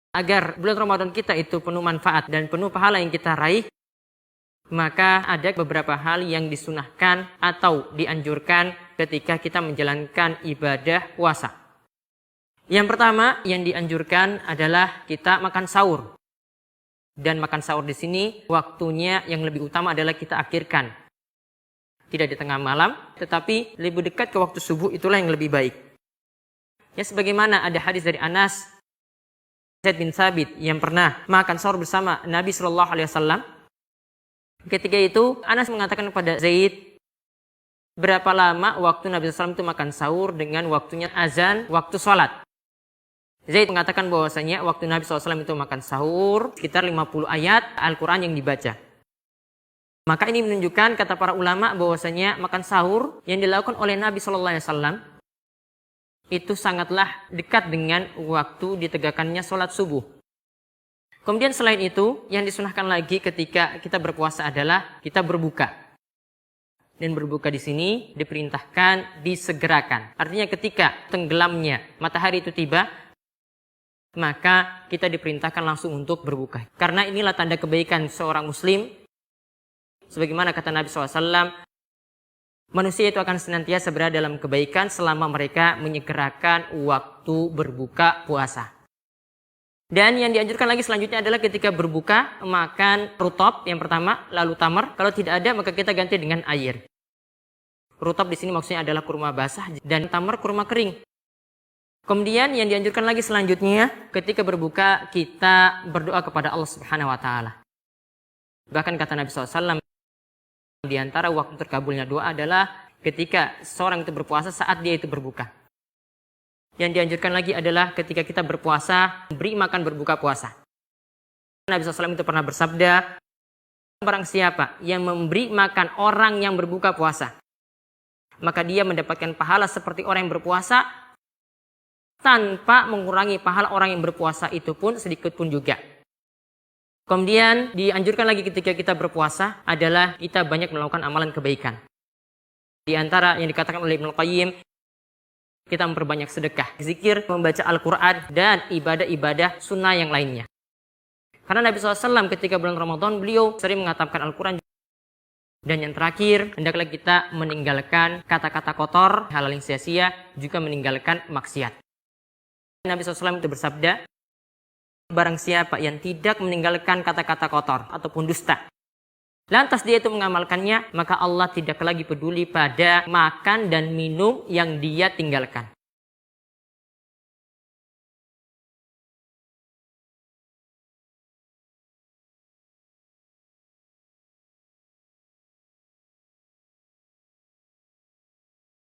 Agar bulan Ramadan kita itu penuh manfaat dan penuh pahala yang kita raih, maka ada beberapa hal yang disunahkan atau dianjurkan ketika kita menjalankan ibadah puasa. Yang pertama yang dianjurkan adalah kita makan sahur. Dan makan sahur di sini waktunya yang lebih utama adalah kita akhirkan. Tidak di tengah malam, tetapi lebih dekat ke waktu subuh, itulah yang lebih baik. Ya, sebagaimana ada hadis dari Anas Zaid bin Thabit yang pernah makan sahur bersama Nabi SAW. Ketika itu Anas mengatakan kepada Zaid, berapa lama waktu Nabi SAW itu makan sahur dengan waktunya azan, waktu sholat. Zaid mengatakan bahwasanya waktu Nabi SAW itu makan sahur sekitar 50 ayat Al-Quran yang dibaca. Maka ini menunjukkan, kata para ulama, bahwasanya makan sahur yang dilakukan oleh Nabi SAW itu sangatlah dekat dengan waktu ditegakkannya sholat subuh. Kemudian selain itu, yang disunahkan lagi ketika kita berpuasa adalah kita berbuka. Dan berbuka di sini diperintahkan disegerakan. Artinya ketika tenggelamnya matahari itu tiba, maka kita diperintahkan langsung untuk berbuka. Karena inilah tanda kebaikan seorang muslim. Sebagaimana kata Nabi SAW, manusia itu akan senantiasa berada dalam kebaikan selama mereka menyegerakan waktu berbuka puasa. Dan yang dianjurkan lagi selanjutnya adalah ketika berbuka, makan rutop yang pertama, lalu tamar. Kalau tidak ada, maka kita ganti dengan air. Rutop di sini maksudnya adalah kurma basah dan tamar kurma kering. Kemudian yang dianjurkan lagi selanjutnya, ketika berbuka kita berdoa kepada Allah Subhanahu wa taala. Bahkan kata Nabi SAW, di antara waktu terkabulnya doa adalah ketika seorang itu berpuasa saat dia itu berbuka. Yang dianjurkan lagi adalah ketika kita berpuasa, beri makan berbuka puasa. Nabi SAW itu pernah bersabda, barang siapa yang memberi makan orang yang berbuka puasa, maka dia mendapatkan pahala seperti orang yang berpuasa, tanpa mengurangi pahala orang yang berpuasa itu pun sedikit pun juga. Kemudian dianjurkan lagi ketika kita berpuasa adalah kita banyak melakukan amalan kebaikan. Di antara yang dikatakan oleh Ibnu Qayyim, kita memperbanyak sedekah, zikir, membaca Al-Quran, dan ibadah-ibadah sunnah yang lainnya. Karena Nabi SAW ketika bulan Ramadan, beliau sering mengatakan Al-Quran. Dan yang terakhir, hendaklah kita meninggalkan kata-kata kotor, hal yang sia-sia, juga meninggalkan maksiat. Nabi SAW itu bersabda, barang siapa yang tidak meninggalkan kata-kata kotor ataupun dusta, lantas dia itu mengamalkannya, maka Allah tidak lagi peduli pada makan dan minum yang dia tinggalkan.